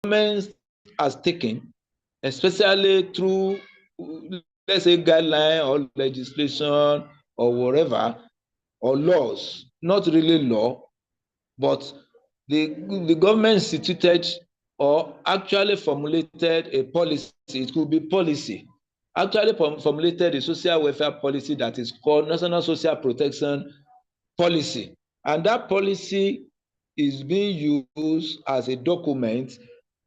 government has taken, especially through, let's say, guideline or legislation or whatever, or laws, not really law, but the government instituted or actually formulated a policy. It could be policy. Actually formulated a social welfare policy that is called National Social Protection Policy. And that policy is being used as a document,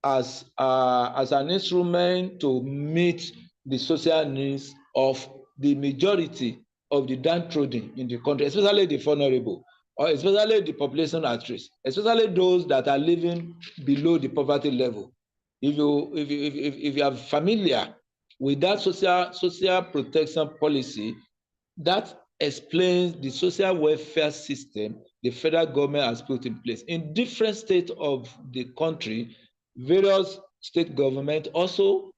as an instrument to meet the social needs of the majority of the downtrodden in the country, especially the vulnerable, or especially the population at risk, especially those that are living below the poverty level. If you are familiar with that social protection policy, that explains the social welfare system the federal government has put in place. In different states of the country, various state governments also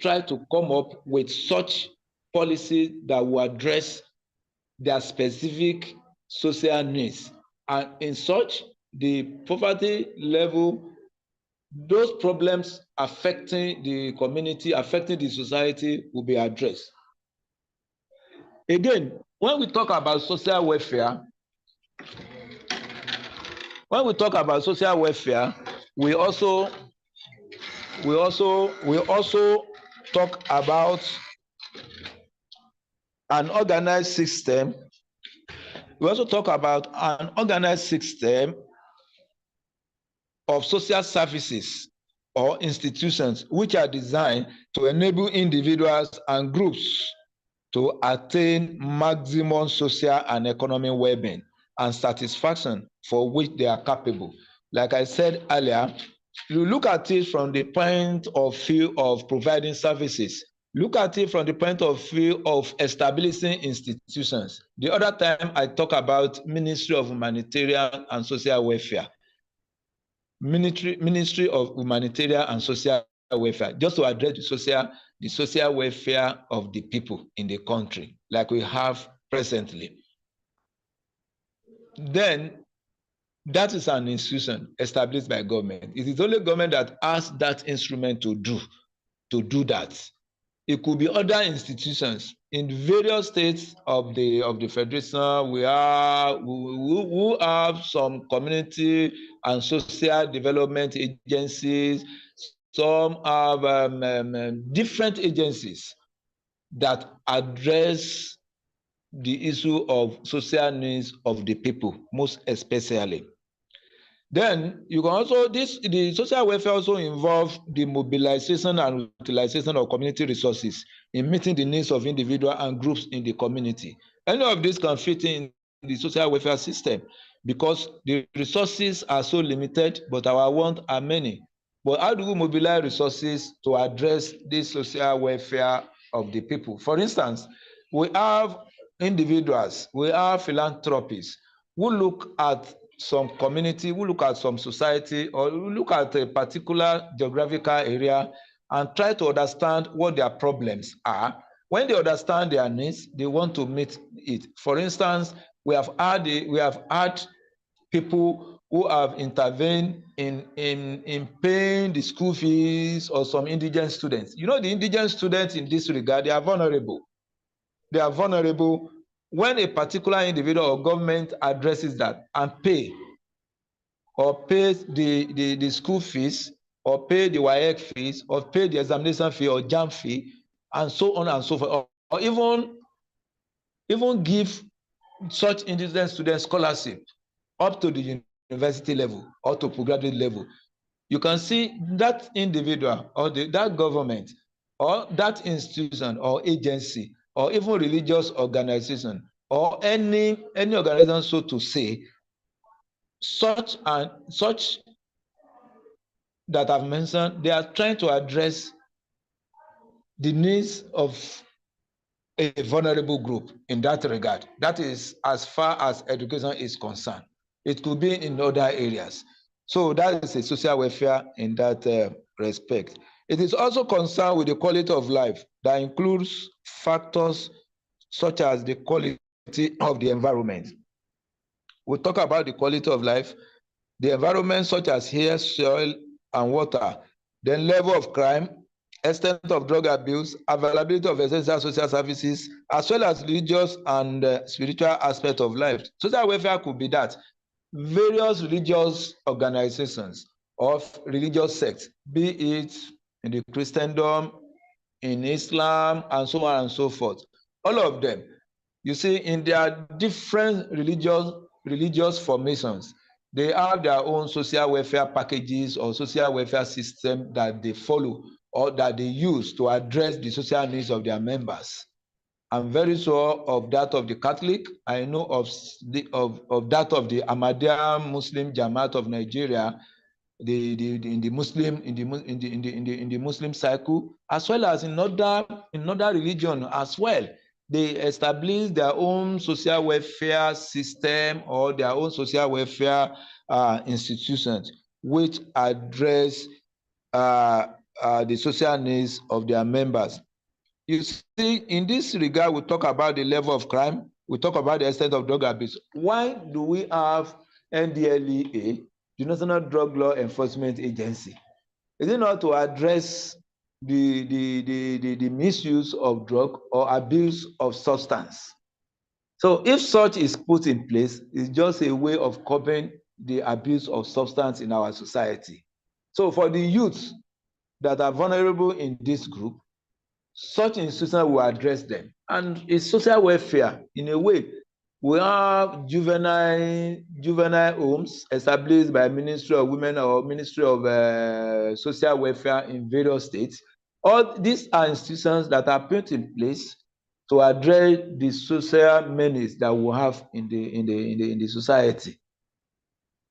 try to come up with such policies that will address their specific social needs. And in such, the poverty level, those problems affecting the community, affecting the society will be addressed. Again, when we talk about social welfare, we also talk about an organized system. We also talk about an organized system of social services or institutions which are designed to enable individuals and groups to attain maximum social and economic well-being and satisfaction for which they are capable. Like I said earlier, you look at it from the point of view of providing services. Look at it from the point of view of establishing institutions. The other time I talk about Ministry of Humanitarian and Social Welfare. Ministry of Humanitarian and Social Welfare, just to address the social welfare of the people in the country, like we have presently. Then that is an institution established by government. It is only government that has that instrument to do that. It could be other institutions in various states of the federation. We have some community and social development agencies. Some have different agencies that address the issue of social needs of the people, most especially. Then you can also, the social welfare also involves the mobilization and utilization of community resources in meeting the needs of individuals and groups in the community. Any of this can fit in the social welfare system because the resources are so limited, but our wants are many. But how do we mobilize resources to address this social welfare of the people? For instance, we have individuals, we have philanthropists who look at some community, who look at some society, or who look at a particular geographical area and try to understand what their problems are. When they understand their needs, they want to meet it. For instance, we have had people who have intervened in paying the school fees of some indigent students. You know, the indigent students in this regard, they are vulnerable. They are vulnerable. When a particular individual or government addresses that and pays the school fees, or pay the WAEC fees, or pay the examination fee or JAM fee, and so on and so forth, or even give such indigent students scholarship up to the university level or to postgraduate level, you can see that individual or that government or that institution or agency or even religious organization or any organization, so to say, such that I've mentioned, they are trying to address the needs of a vulnerable group in that regard. That is as far as education is concerned. It could be in other areas. So that is a social welfare in that respect. It is also concerned with the quality of life that includes factors such as the quality of the environment. We talk about the quality of life, the environment such as air, soil, and water. Then level of crime, extent of drug abuse, availability of essential social services, as well as religious and spiritual aspect of life. Social welfare could be that. Various religious organizations of religious sects, be it in the Christendom, in Islam, and so on and so forth. All of them, you see, in their different religious formations, they have their own social welfare packages or social welfare system that they follow or that they use to address the social needs of their members. I'm very sure of that of the Catholic. I know of that of the Ahmadiyya Muslim Jamaat of Nigeria, in the Muslim cycle, as well as in other religion as well. They establish their own social welfare system or their own social welfare institutions, which address the social needs of their members. You see, in this regard, we talk about the level of crime, we talk about the extent of drug abuse. Why do we have NDLEA, the National Drug Law Enforcement Agency? Is it not to address the misuse of drug or abuse of substance? So if such is put in place, it's just a way of curbing the abuse of substance in our society. So for the youths that are vulnerable in this group, such institutions will address them. And it's social welfare in a way. We have juvenile homes established by Ministry of Women or Ministry of Social Welfare in various states. All these are institutions that are put in place to address the social menace that we have in the society.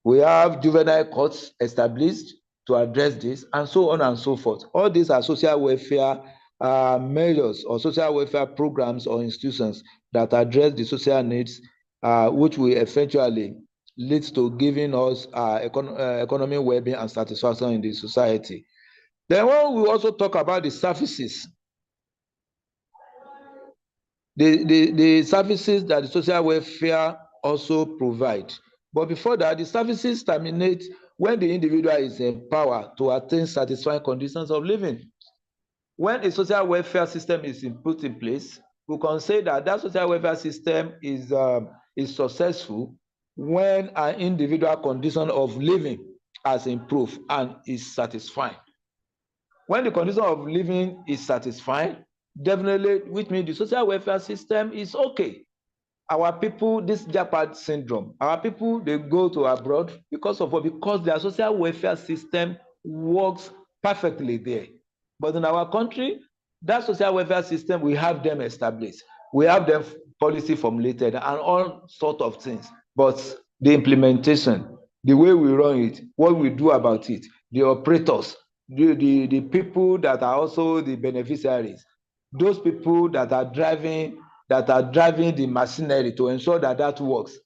We have juvenile courts established to address this, and so on and so forth. All these are social welfare measures or social welfare programs or institutions that address the social needs, which will eventually lead to giving us economic well-being and satisfaction in the society. Then when we also talk about the services, the services that the social welfare also provide. But before that, the services terminate when the individual is empowered to attain satisfying conditions of living. When a social welfare system is put in place, we can say that that social welfare system is successful when an individual condition of living has improved and is satisfying. When the condition of living is satisfying, definitely, which means the social welfare system is okay. Our people, this Japan syndrome, our people, they go to abroad because their social welfare system works perfectly there. But in our country, that social welfare system, we have them established. We have them policy formulated and all sorts of things. But the implementation, the way we run it, what we do about it, the operators, the people that are also the beneficiaries, those people that are driving the machinery to ensure that that works,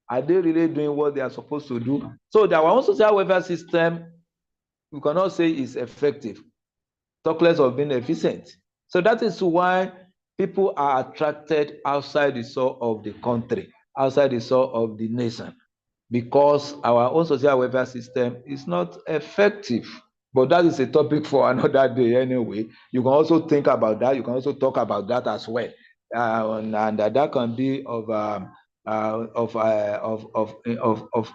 are they really doing what they are supposed to do? So our own social welfare system, we cannot say is effective, talk less of being efficient. So that is why people are attracted outside the soil of the country, outside the soil of the nation, because our own social welfare system is not effective. But that is a topic for another day anyway. You can also think about that. You can also talk about that as well. And that can be of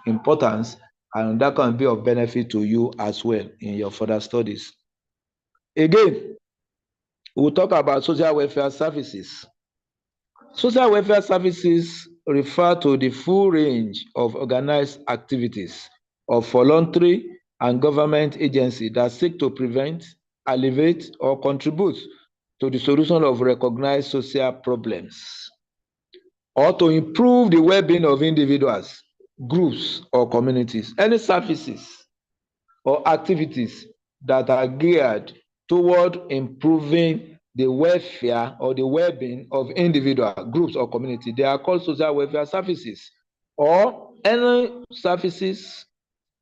importance, and that can be of benefit to you as well in your further studies. Again, we'll talk about social welfare services. Social welfare services refer to the full range of organized activities of voluntary and government agencies that seek to prevent, alleviate, or contribute to the solution of recognized social problems, or to improve the well-being of individuals, groups, or communities. Any services or activities that are geared toward improving the welfare or the well-being of individual groups or community, they are called social welfare services. Or any services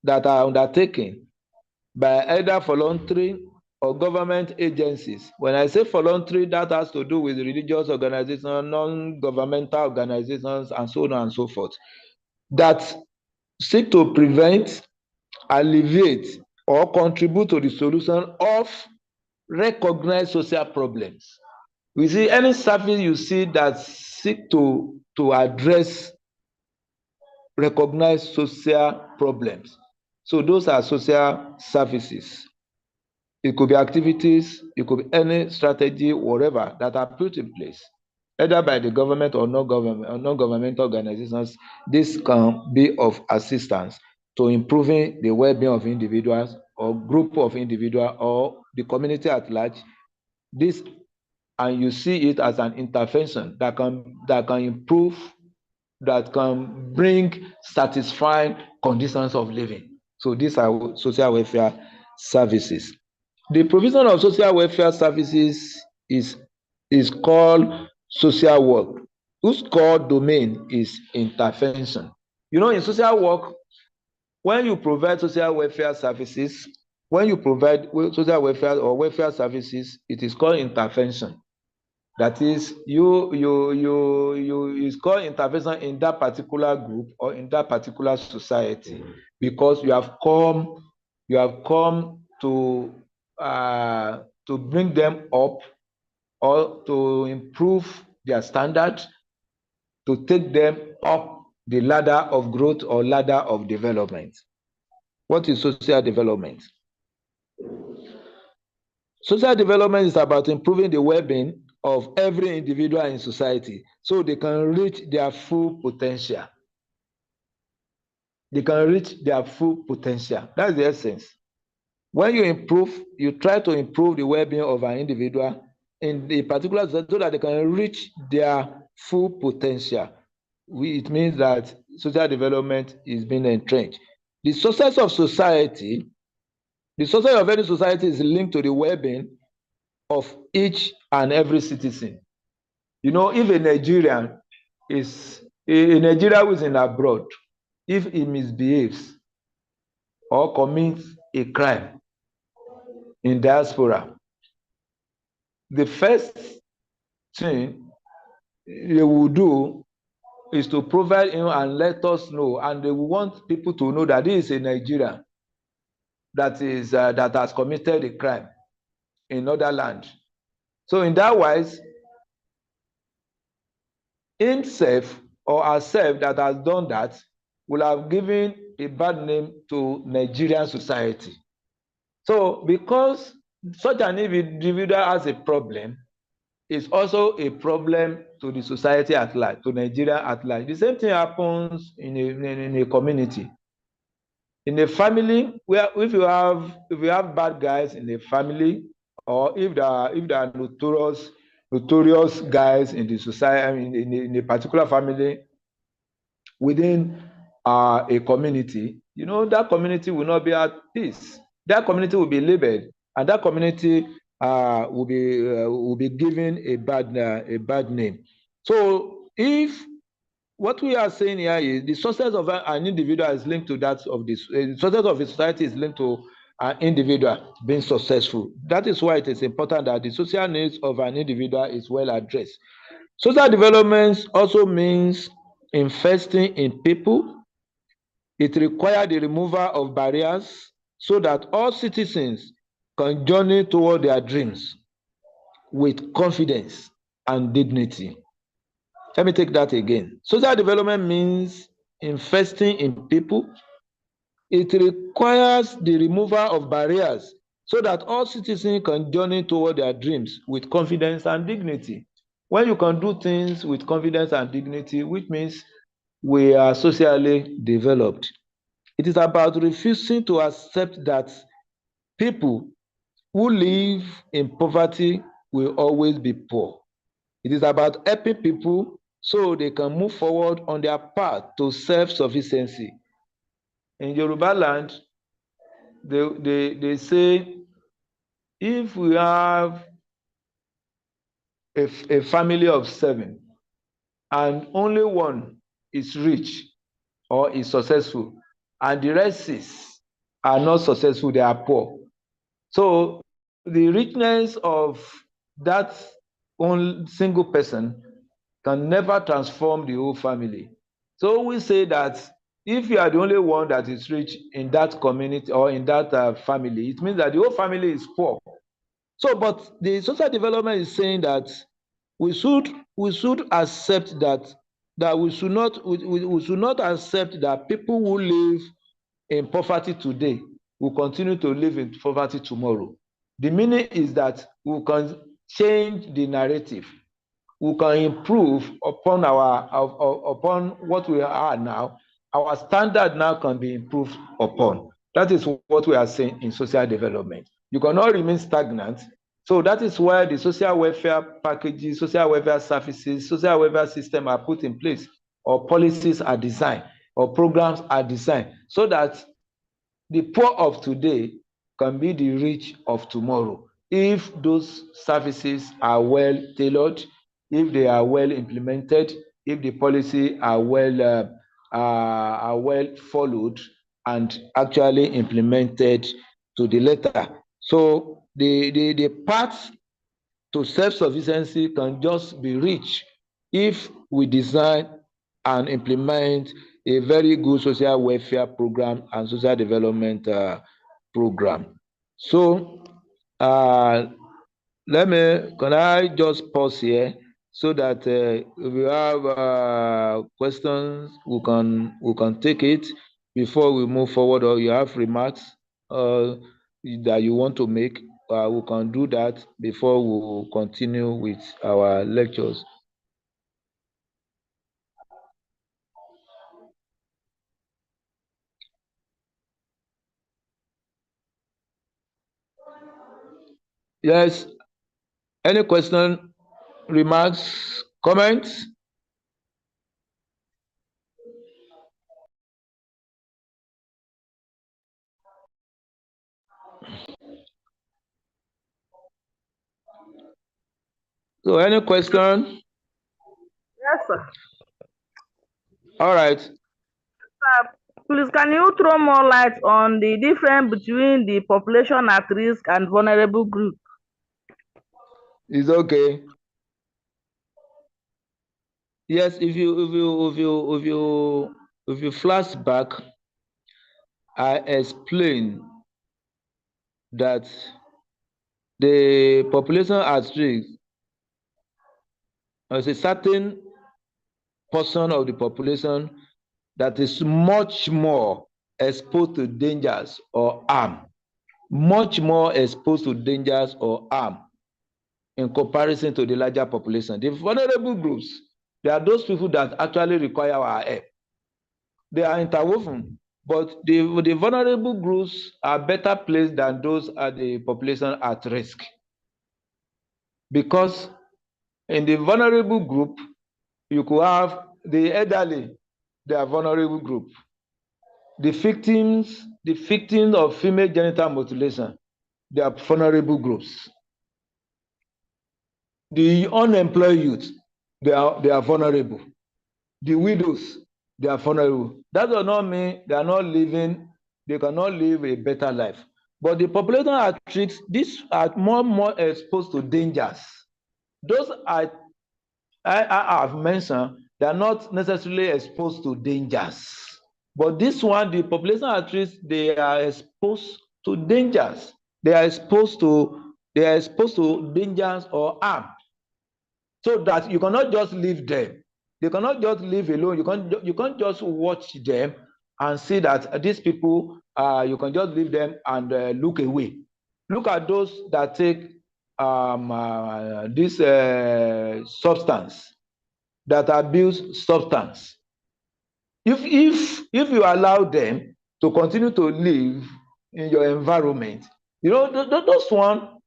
that are undertaken by either voluntary or government agencies. When I say voluntary, that has to do with religious organizations, non-governmental organizations, and so on and so forth, that seek to prevent, alleviate, or contribute to the solution of recognized social problems. We see any service you see that seek to address recognized social problems. So those are social services. It could be activities, it could be any strategy, whatever, that are put in place, either by the government or non-governmental organizations. This can be of assistance to improving the well-being of individuals or group of individuals or the community at large. This, and you see it as an intervention that can improve, that can bring satisfying conditions of living. So these are social welfare services. The provision of social welfare services is called social work, whose core domain is intervention. You know, in social work, when you provide social welfare services, when you provide social welfare or welfare services, it is called intervention. That is, it's called intervention in that particular group or in that particular society, because you have come to bring them up or to improve their standard, to take them up the ladder of growth or ladder of development. What is social development? Social development is about improving the well-being of every individual in society so they can reach their full potential. They can reach their full potential. That's the essence. When you try to improve the well-being of an individual in a particular society so that they can reach their full potential. It means that social development is being entrenched. The success of society, the success of any society is linked to the well-being of each and every citizen. You know, if a Nigerian who is in abroad, if he misbehaves or commits a crime in diaspora, the first thing they will do is to provide him and let us know, and they will want people to know that this is a Nigerian that has committed a crime in another land. So in that wise, himself or herself that has done that will have given a bad name to Nigerian society. So because such an individual has a problem, it's also a problem to the society at large, to Nigeria at large. The same thing happens in a community. In a family, where if you have bad guys in a family, or if there are notorious guys in the society, in a particular family within a community, you know, that community will not be at peace. That community will be labeled, and that community will be given a bad name. So if what we are saying here is the success of an individual is linked to that of this, the success of a society is linked to an individual being successful. That is why it is important that the social needs of an individual is well addressed. Social development also means investing in people. It requires the removal of barriers so that all citizens can journey toward their dreams with confidence and dignity. Let me take that again. Social development means investing in people. It requires the removal of barriers so that all citizens can journey toward their dreams with confidence and dignity. When you can do things with confidence and dignity, which means we are socially developed. It is about refusing to accept that people who live in poverty will always be poor. It is about helping people so they can move forward on their path to self-sufficiency. In Yoruba land, they say if we have a family of 7 and only one is rich or is successful and the rest are not successful, they are poor. So the richness of that one single person can never transform the whole family. So we say that if you are the only one that is rich in that community or in that family, it means that the whole family is poor. So, but the social development is saying that we should accept that we should not accept that people who live in poverty today will continue to live in poverty tomorrow. The meaning is that we can change the narrative. We can improve upon upon what we are now. Our standard now can be improved upon. That is what we are saying in social development. You cannot remain stagnant. So that is why the social welfare packages, social welfare services, social welfare system are put in place, or policies are designed, or programs are designed, so that the poor of today can be the rich of tomorrow if those services are well tailored, if they are well implemented, if the policy are well followed and actually implemented to the letter. So the path to self-sufficiency can just be reached if we design and implement a very good social welfare program and social development program. So can I just pause here so that if we have questions, we can take it before we move forward, or you have remarks that you want to make, we can do that before we continue with our lectures. Yes, any question, remarks, comments? So any question? Yes, sir. All right. Please, can you throw more light on the difference between the population at risk and vulnerable group? It's okay. Yes, if you flash back, I explained that the population at risk is a certain portion of the population that is much more exposed to dangers or harm, much more exposed to dangers or harm in comparison to the larger population. The vulnerable groups, they are those people that actually require our help. They are interwoven, but the vulnerable groups are better placed than those at the population at risk. Because in the vulnerable group, you could have the elderly, they are vulnerable group. The victims of female genital mutilation, they are vulnerable groups. The unemployed youth, they are vulnerable. The widows, they are vulnerable. That does not mean they cannot live a better life. But the population at risk, these are more exposed to dangers. Those I have mentioned, they are not necessarily exposed to dangers. But this one, the population at risk, they are exposed to dangers. They are exposed to dangers or harm. So that you cannot just leave them. You cannot just live alone. You can't just watch them and see that these people, you can just leave them and look away. Look at those that take this substance, that abuse substance. If you allow them to continue to live in your environment, you know those one,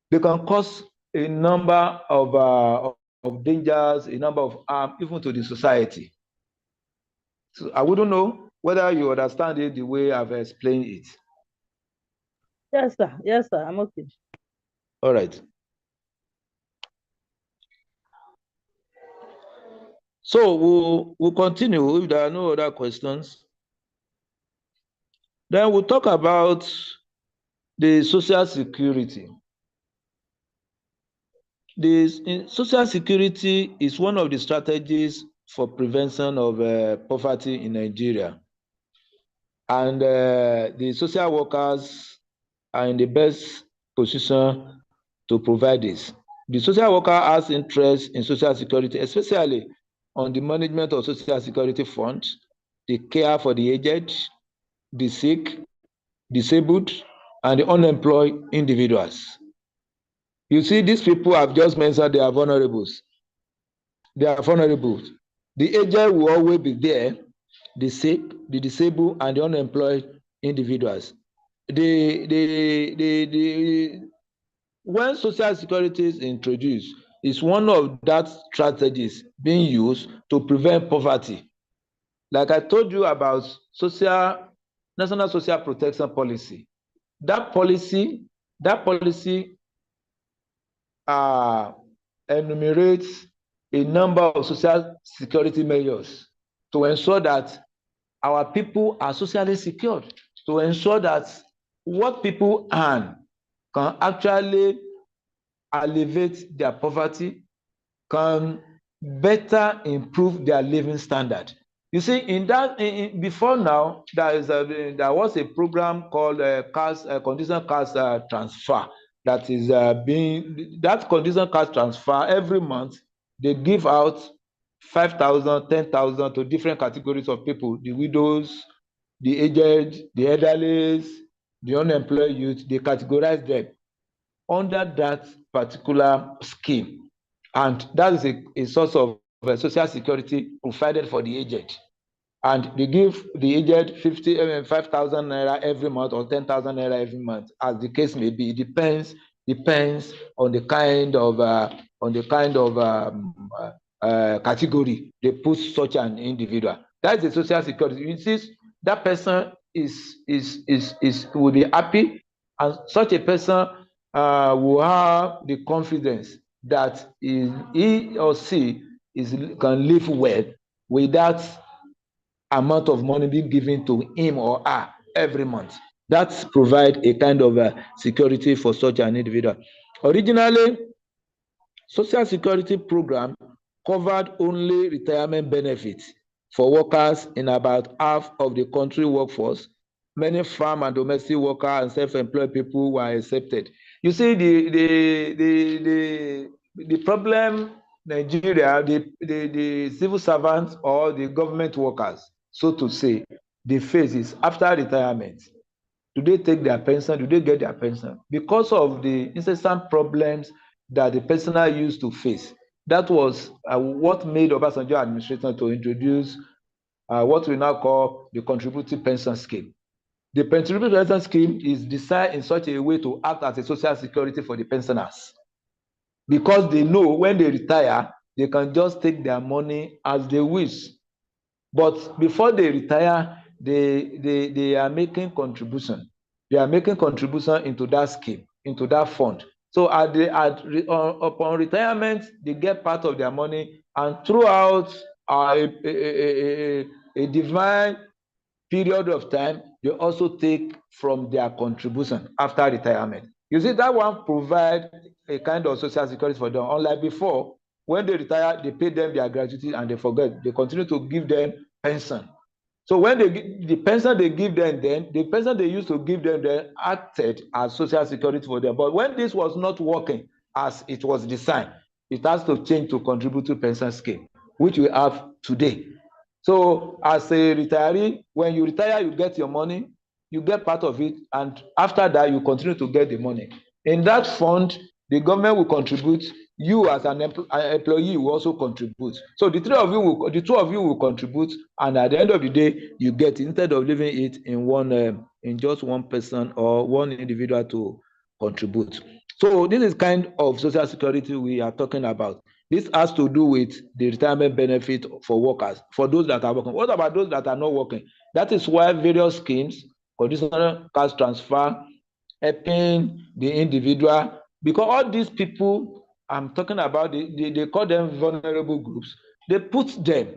they can cause a number of dangers, a number of harm, even to the society. So I wouldn't know whether you understand it the way I've explained it. Yes, sir. Yes, sir. I'm okay. All right. So we'll continue if there are no other questions. Then we'll talk about the social security. Social security is one of the strategies for prevention of poverty in Nigeria. and the social workers are in the best position to provide this. The social worker has interest in social security, especially on the management of social security funds, the care for the aged, the sick, disabled, and the unemployed individuals. You see, these people I've just mentioned, they are vulnerables. They are vulnerable. The aged will always be there, the sick, the disabled, and the unemployed individuals. When social security is introduced, it's one of that strategies being used to prevent poverty. Like I told you about national social protection policy. That policy enumerates a number of social security measures to ensure that our people are socially secured, to ensure that what people earn can actually alleviate their poverty, can better improve their living standard. You see, before now, there was a program called conditional cash transfer that is that conditional cash transfer every month. They give out 5,000, 10,000 to different categories of people: the widows, the aged, the elderly, the unemployed youth. They categorize them under that particular scheme, and that is a source of social security provided for the aged. And they give the aged 5,000 naira every month or 10,000 naira every month, as the case may be. It depends on the kind of category they put such an individual. That is the social security. You see, that person will be happy, and such a person will have the confidence that he or she can live well without amount of money being given to him or her every month. That provides a kind of security for such an individual. Originally, social security program covered only retirement benefits for workers in about half of the country workforce. Many farm and domestic workers and self-employed people were accepted. You see, the problem Nigeria, the civil servants or the government workers, so to say, they face is after retirement. Do they take their pension? Do they get their pension? Because of the incessant problems that the pensioner used to face. That was what made Obasanjo administration to introduce what we now call the contributory pension scheme. The contributory pension scheme is designed in such a way to act as a social security for the pensioners, because they know when they retire, they can just take their money as they wish. But before they retire, they are making contribution. They are making contribution into that scheme, into that fund. So upon retirement, they get part of their money, and throughout a defined period of time, they also take from their contribution after retirement. You see, that one provides a kind of social security for them. Unlike before, when they retire, they pay them their gratuity and they forget. They continue to give them pension. So when the pension they give them then, the pension they used to give them then acted as social security for them. But when this was not working as it was designed, it has to change to contributory pension scheme, which we have today. So as a retiree, when you retire, you get your money, you get part of it, and after that, you continue to get the money. In that fund, the government will contribute. You as an employee will also contribute. So the two of you will contribute, and at the end of the day, you get it, instead of leaving it in just one person or one individual to contribute. So this is kind of social security we are talking about. This has to do with the retirement benefit for workers, for those that are working. What about those that are not working? That is why various schemes, conditional cash transfer, helping the individual, because all these people I'm talking about, they call them vulnerable groups. They put them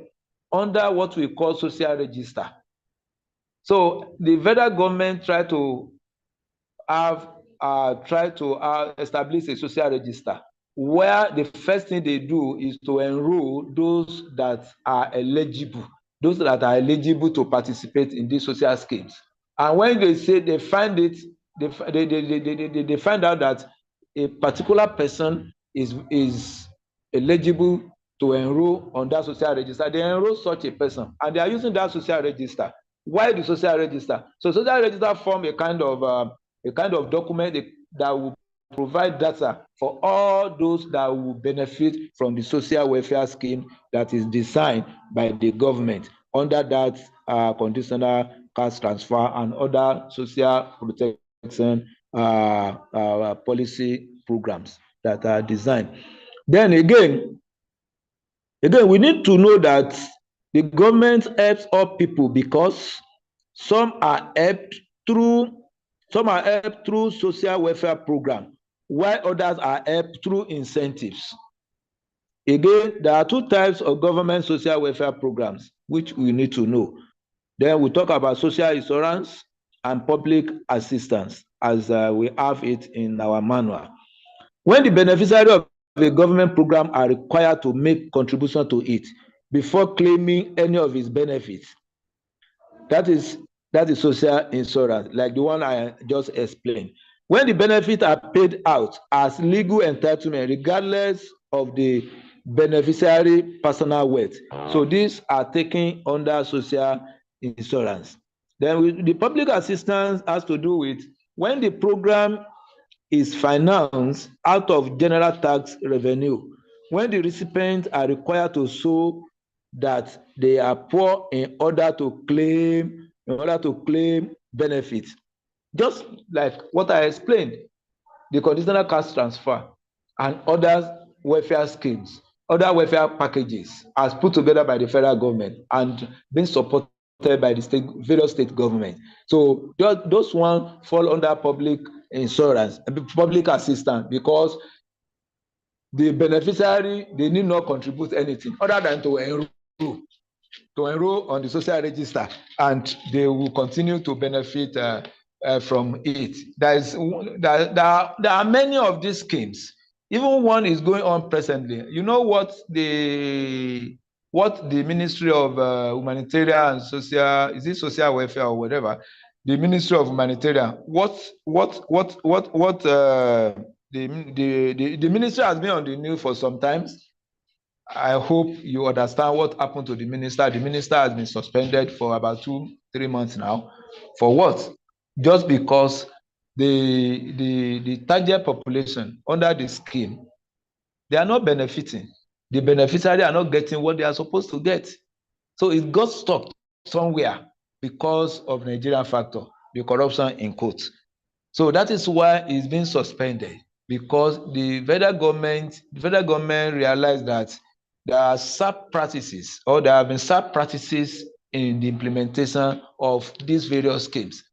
under what we call social register. So the federal government tried to establish a social register, where the first thing they do is to enroll those that are eligible those that are eligible to participate in these social schemes. And when they say they find it, they find out that a particular person is eligible to enroll on that social register, they enroll such a person, and they are using that social register. Why the social register? So social register form a kind of document that will provide data for all those that will benefit from the social welfare scheme that is designed by the government under that conditional cash transfer and other social protection policy programs that are designed. Then again, we need to know that the government helps all people because some are helped through social welfare program, while others are helped through incentives. Again, there are two types of government social welfare programs which we need to know. Then we talk about social insurance and public assistance as we have it in our manual. When the beneficiary of a government program are required to make contribution to it before claiming any of its benefits, that is social insurance, like the one I just explained. When the benefits are paid out as legal entitlement, regardless of the beneficiary personal wealth, so these are taken under social insurance. Then the public assistance has to do with when the program is financed out of general tax revenue, when the recipients are required to show that they are poor in order to claim benefits. Just like what I explained, the conditional cash transfer and other welfare schemes, other welfare packages as put together by the federal government and being supported by the various state governments. So those ones fall under public insurance, public assistance, because the beneficiary, they need not contribute anything other than to enroll on the social register, and they will continue to benefit from it. There are many of these schemes. Even one is going on presently. You know what the Ministry of Humanitarian and social welfare or whatever, the Ministry of Humanitarian, the ministry has been on the news for some time. I hope you understand what happened to the minister. The minister has been suspended for about 2-3 months now. For what? Just because the target population under the scheme, they are not benefiting. The beneficiaries are not getting what they are supposed to get. So it got stuck somewhere because of Nigerian factor, the corruption in quotes. So that is why it's been suspended, because the federal government realized that there are SAP practices, or there have been SAP practices in the implementation of these various schemes.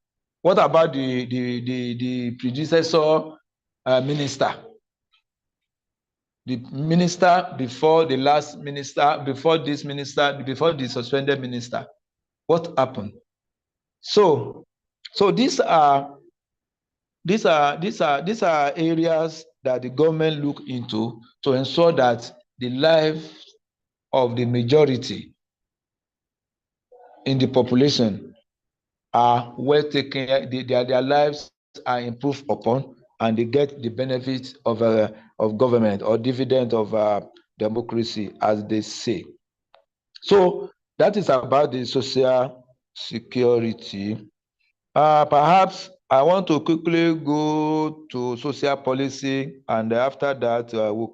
What about the predecessor minister? The minister before the last minister, before this minister, before the suspended minister, what happened? So these are areas that the government look into to ensure that the life of the majority in the population are well taken, their lives are improved upon, and they get the benefits of government, or dividend of democracy, as they say. So that is about the social security. Perhaps I want to quickly go to social policy, and after that we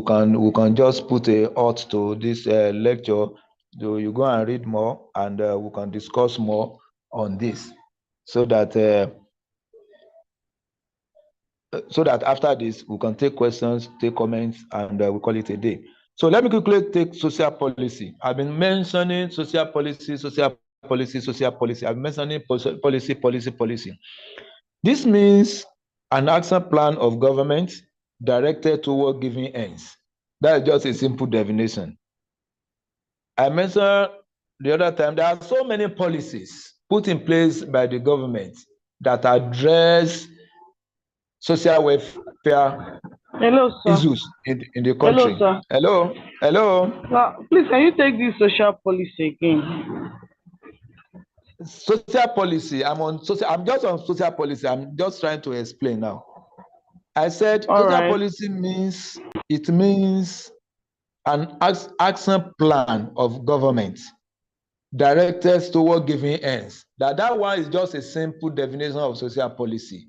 can just put a halt to this lecture. So you go and read more, and we can discuss more on this, so that after this we can take questions, take comments, and we call it a day. So let me quickly take social policy. I've been mentioning social policy. I've been mentioning policy. This means an action plan of government directed toward giving ends. That is just a simple definition. I mentioned the other time, there are so many policies put in place by the government that address social welfare Hello, sir. issues in the Hello, country. sir. Hello, hello. Now, please, can you take this social policy again? Social policy. I'm just on social policy. I'm just trying to explain now. I said All social right. policy means an action plan of government directed toward giving ends. That one is just a simple definition of social policy.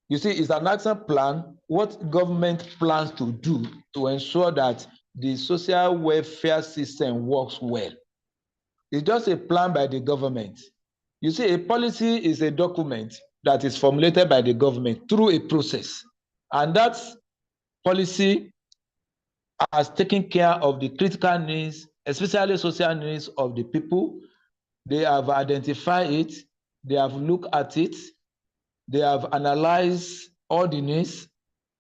You see, it's an action plan, what government plans to do to ensure that the social welfare system works well. It's just a plan by the government. You see, a policy is a document that is formulated by the government through a process. And that policy has taken care of the critical needs, especially social needs of the people. They have identified it, they have looked at it, they have analyzed all the needs,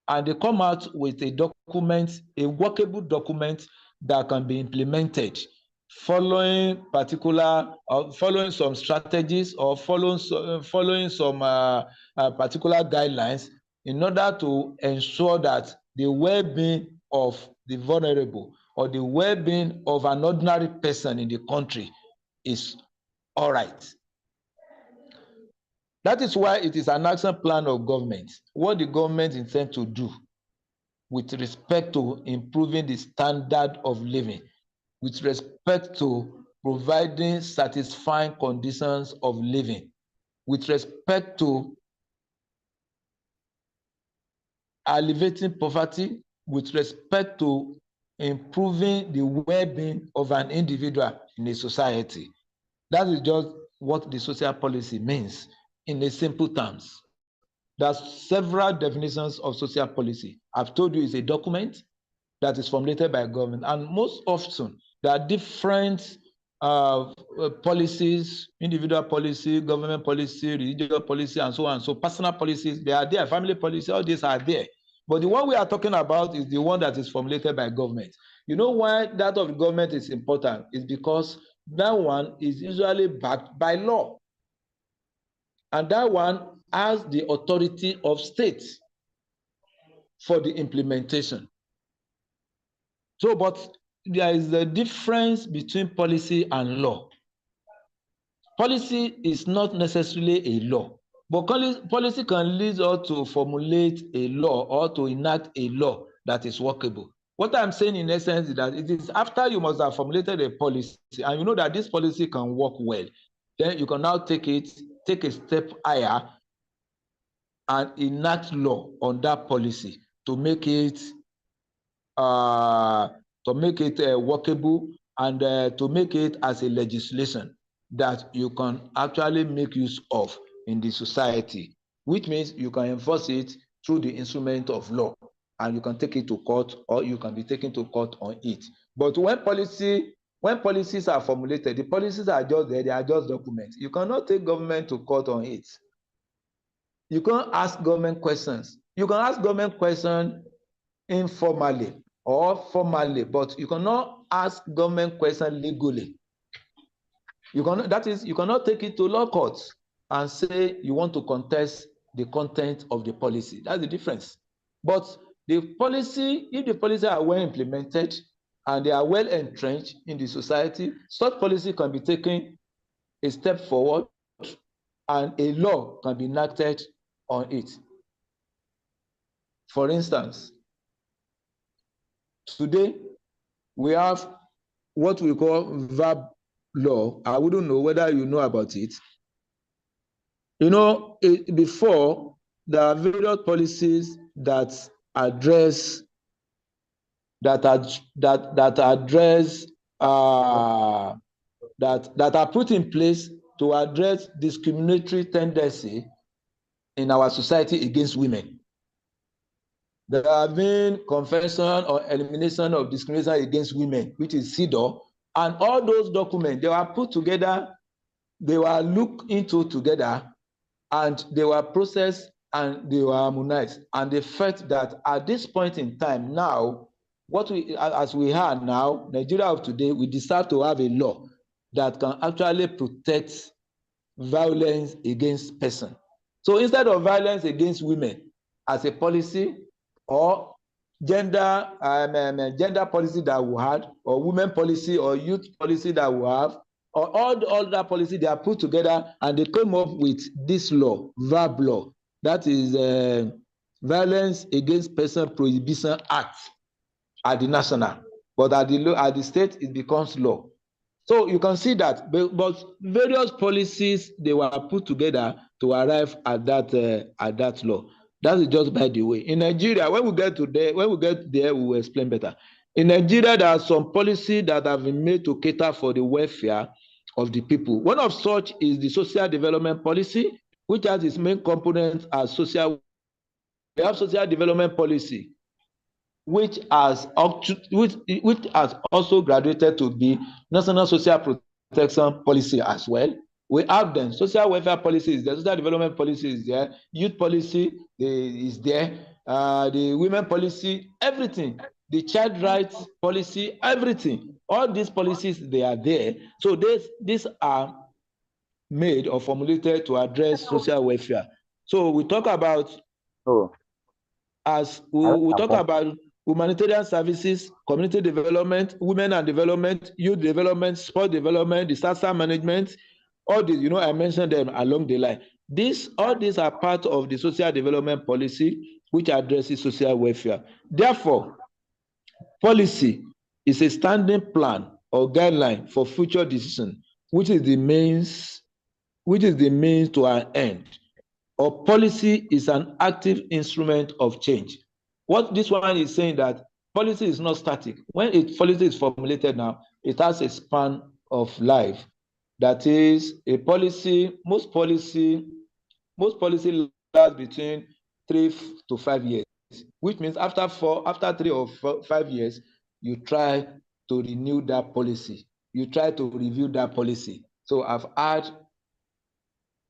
and they come out with a document, a workable document that can be implemented following some strategies or following some particular guidelines in order to ensure that the well-being of the vulnerable or the well-being of an ordinary person in the country is all right. That is why it is an action plan of government, what the government intends to do with respect to improving the standard of living, with respect to providing satisfying conditions of living, with respect to alleviating poverty, with respect to improving the well-being of an individual in a society. That is just what the social policy means in a simple terms. There's several definitions of social policy. I've told you it's a document that is formulated by government, and most often there are different policies, individual policy, government policy, religious policy, and so on. So personal policies, they are there, family policy, all these are there. But the one we are talking about is the one that is formulated by government. You know why that of the government is important? It's because that one is usually backed by law. And that one has the authority of state for the implementation. So, but there is a difference between policy and law. Policy is not necessarily a law, but policy can lead us to formulate a law or to enact a law that is workable. What I'm saying in essence is that it is after you must have formulated a policy and you know that this policy can work well, then you can now take a step higher and enact law on that policy to make it workable and to make it as a legislation that you can actually make use of in the society, which means you can enforce it through the instrument of law, and you can take it to court or you can be taken to court on it. But when policies are formulated, the policies are just there, they are just documents. You cannot take government to court on it. You can't ask government questions. You can ask government questions informally or formally, but you cannot ask government questions legally. You cannot take it to law courts and say you want to contest the content of the policy. That's the difference. But if the policy are well implemented and they are well entrenched in the society, such policy can be taken a step forward and a law can be enacted on it. For instance, today we have what we call verb law. I wouldn't know whether you know about it. You know, before there are various policies that address that are put in place to address discriminatory tendency in our society against women. There have been Convention on Elimination of Discrimination Against Women, which is CEDAW, and all those documents, they were put together, they were looked into together, and they were processed and they were harmonized. And they felt that at this point in time now, as we are now, Nigeria of today, we deserve to have a law that can actually protect violence against person. So instead of violence against women as a policy or gender gender policy that we had, or women policy, or youth policy that we have, or all the other policy, they are put together and they came up with this law, VAB law, that is Violence Against Person Prohibition Act at the national, but at the state it becomes law. So you can see that, but various policies, they were put together to arrive at that law. That is just by the way. In Nigeria, when we get there, we will explain better. In Nigeria, there are some policies that have been made to cater for the welfare of the people. One of such is the social development policy, which has its main component as social. We have social development policy, which has also graduated to be national social protection policy as well. We have them. Social welfare policy is there, social development policy is there, youth policy is there, the women policy, everything, the child rights policy, everything. All these policies, they are there. So these are made or formulated to address social welfare. So we talk about we talk about humanitarian services, community development, women and development, youth development, sport development, disaster management, all these, I mentioned them along the line. All these are part of the social development policy, which addresses social welfare. Therefore, policy is a standing plan or guideline for future decision, which is the means to an end. Or policy is an active instrument of change. What this one is saying, that policy is not static. When policy is formulated now, it has a span of life. That is, a policy, most policy lasts between 3 to 5 years, which means after 3 or 5 years, you try to renew that policy. You try to review that policy. So I've heard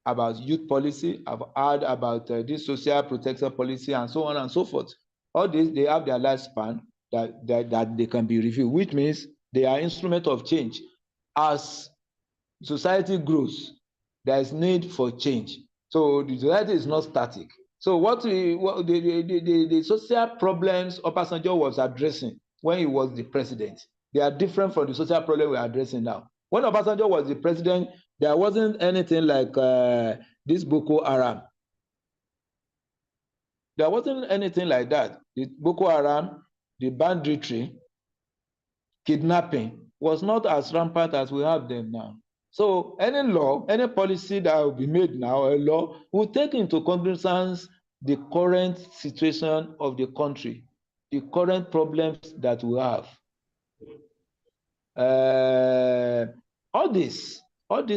about youth policy, I've heard about this social protection policy, and so on and so forth. All these, they have their lifespan that they can be reviewed, which means they are instruments of change. As society grows, there is need for change. So the society is not static. So the social problems Obasanjo was addressing when he was the president, they are different from the social problem we're addressing now. When Obasanjo was the president, there wasn't anything like this Boko Haram. There wasn't anything like that. The Boko Haram, the banditry, kidnapping was not as rampant as we have them now. So any law, any policy that will be made now, a law, will take into cognizance the current situation of the country, the current problems that we have. All these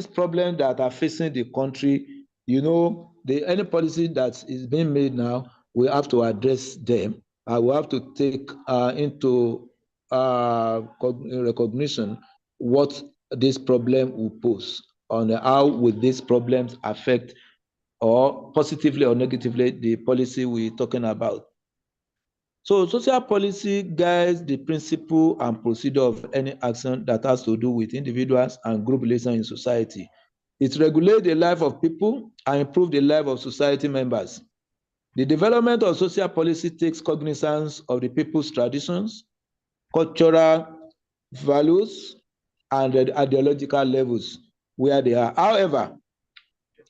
problems that are facing the country, any policy that is being made now, we have to address them. We have to take into recognition what this problem will pose, on how will these problems affect, or positively or negatively, the policy we're talking about. So social policy guides the principle and procedure of any action that has to do with individuals and group relations in society. It regulates the life of people and improves the life of society members. The development of social policy takes cognizance of the people's traditions, cultural values, and ideological levels where they are. However,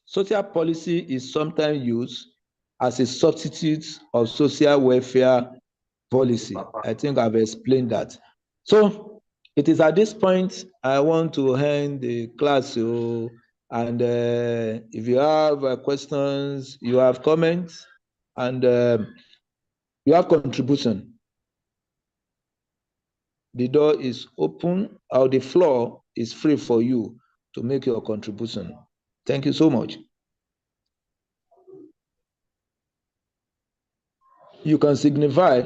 social policy is sometimes used as a substitute of social welfare policy. I think I've explained that. So it is at this point I want to end the class. And if you have questions, you have comments, and you have contribution, the door is open, or the floor is free for you to make your contribution. Thank you so much. You can signify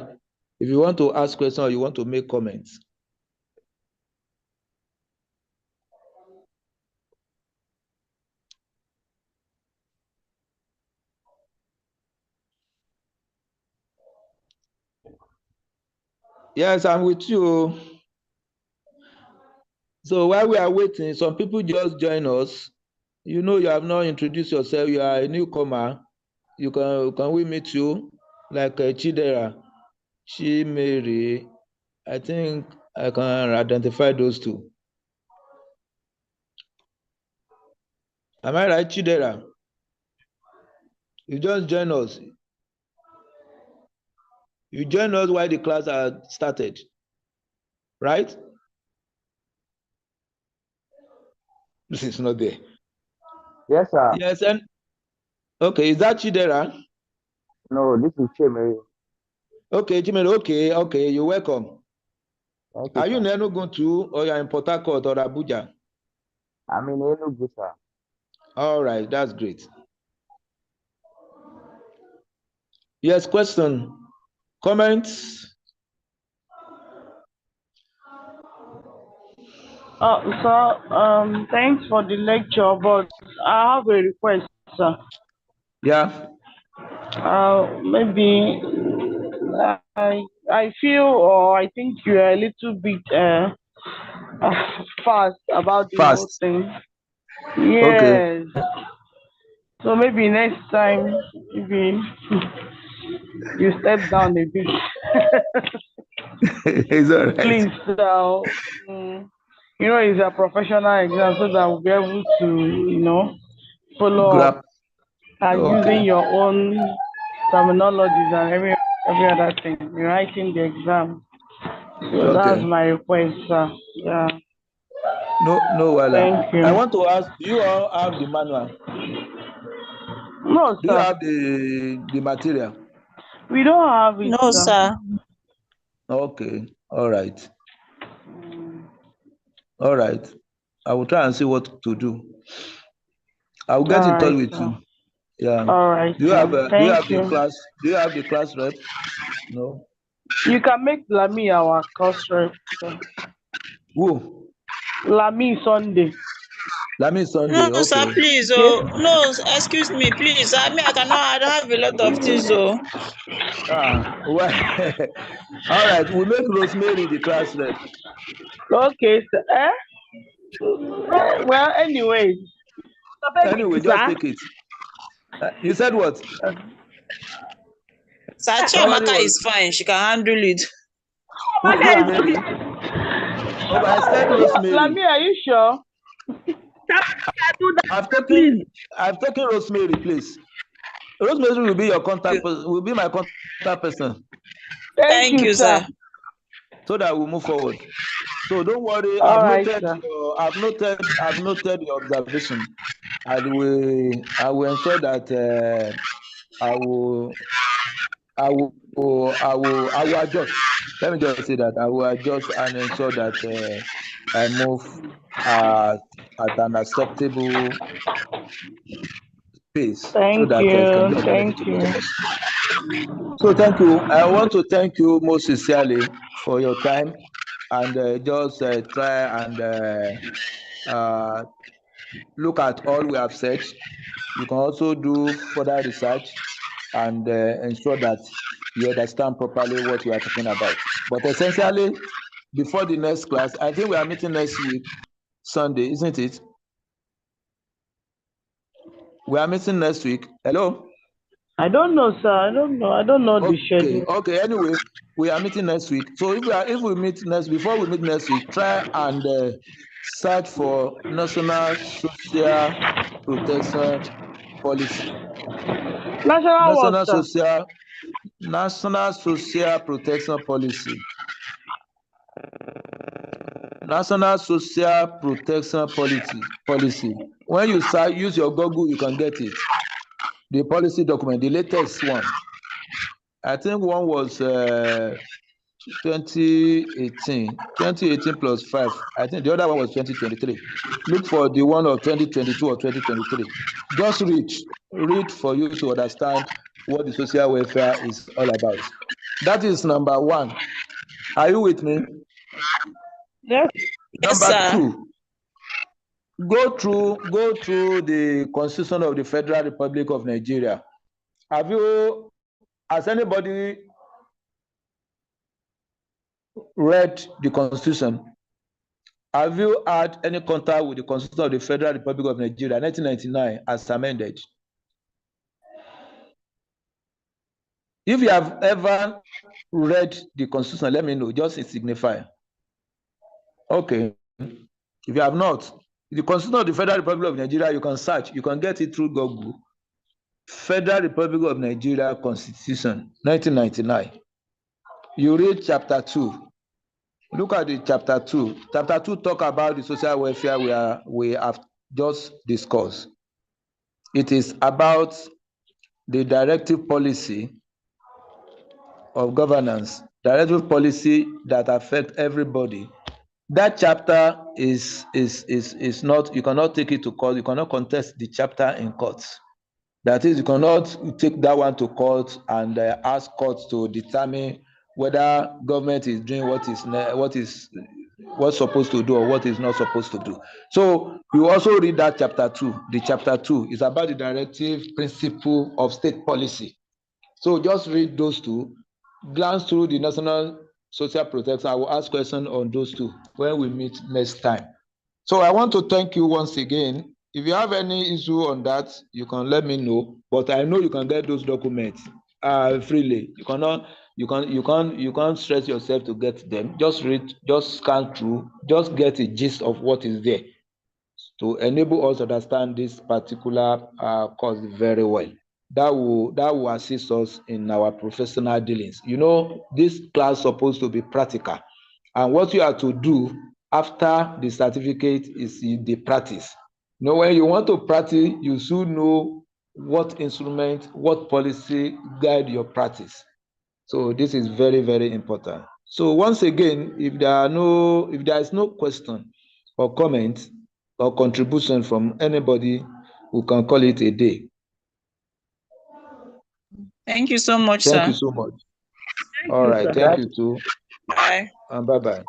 if you want to ask questions or you want to make comments. Yes, I'm with you. So while we are waiting, some people just join us. You have not introduced yourself. You are a newcomer. Can we meet you? Like Chidera. Chimere. I think I can identify those two. Am I right, Chidera? You just join us. You join us while the class had started, right? This is not there. Yes, sir. Yes, and okay, is that Chidera? No, this is Chimere. Okay, Chimere, okay, you're welcome. Thank you, Are you in sir. Enugu too, or you're in Port Harcourt or Abuja? I'm in Enugu, sir. All right, that's great. Yes, question, comments? So, thanks for the lecture, but I have a request, sir. Yeah. Maybe I feel or I think you are a little bit fast about the whole Fast. thing. Okay. Yes. So maybe next time, maybe you step down a bit. It's all right. Please, it's a professional exam so that we'll be able to, follow up Grab. and using Okay. your own terminologies and every other thing in writing the exam. So that's Okay. my request, sir. Yeah. No, Wala. Thank you. I want to ask, do you all have the manual? No, Do you sir. have the material? We don't have it, No, sir. sir. Okay. All right. All right. I will try and see what to do. I will get All in touch right, with sir. you. Yeah. All right, Do you have sir. Thank the you. class? Do you have the class rep? No. You can make Lami our course rep, sir. Who? Lami Sunday. Lami Sunday. No, sir, Okay. please. Okay? Oh, no, excuse me, please. I don't have a lot of things, oh. Well. All right. We'll make Rosemary the class rep. Okay, sir. Well, anyway. Anyway, just Sir? take it. You said what? Sir, Somebody Chiamaka was. is fine. She can handle it. Rosemary. Oh, but I said Rosemary. Lami, are you sure? I've taken Rosemary, please. Rosemary will be your contact person, will be my contact person, Thank Thank you, you, sir. sir. so that we'll move forward. So don't worry, All right, sir. I've noted your observation. I will ensure that I will adjust. Let me just say that I will adjust and ensure that I move at an acceptable pace so Thank that it can you. be of benefit Thank to both you. of us. So thank you. I want to thank you most sincerely for your time, and just try and look at all we have said. You can also do further research and ensure that you understand properly what we are talking about. But essentially, before the next class, I think we are meeting next week, Sunday, isn't it? We are meeting next week. Hello? I don't know, sir. I don't know the schedule. Okay. Anyway, we are meeting next week. So before we meet next week, try and search for National Social Protection Policy. National what, sir? National Social Protection Policy. National Social Protection Policy. When you use your Google, you can get it. The policy document, the latest one. I think one was 2018 plus 5. I think the other one was 2023. Look for the one of 2022 or 2023. Just read for you to understand what the social welfare is all about. That is number one. Are you with me? Yes. Yes, Number sir. two, go through the Constitution of the Federal Republic of Nigeria. Has anybody read the Constitution? Have you had any contact with the Constitution of the Federal Republic of Nigeria, 1999, as amended? If you have ever read the Constitution, let me know, just a signifier. Okay. If you have not, the Constitution of the Federal Republic of Nigeria, you can search, you can get it through Google. Federal Republic of Nigeria Constitution, 1999. You read chapter 2. Look at the chapter 2. Chapter 2 talk about the social welfare we have just discussed. It is about the directive policy of governance, directive policy that affect everybody. That chapter is not, you cannot take it to court, you cannot contest the chapter in court. That is, you cannot take that one to court and ask courts to determine whether government is doing what's supposed to do or what is not supposed to do. So you also read that chapter 2. The chapter 2 is about the directive principle of state policy. So just read those two, glance through the national social protection. I will ask questions on those two when we meet next time. So I want to thank you once again. If you have any issue on that, you can let me know. But I know you can get those documents freely. You can't stress yourself to get them. Just read, just scan through, just get a gist of what is there to enable us to understand this particular course very well. That will assist us in our professional dealings. You know, this class is supposed to be practical, and what you have to do after the certificate is the practice. You know, when you want to practice, you should know what instrument, what policy guide your practice. So this is very, very important. So once again, if there is no question or comment or contribution from anybody, we can call it a day. Thank you so much, Thank sir. you so much. All right. Thank you too. Bye. And bye-bye.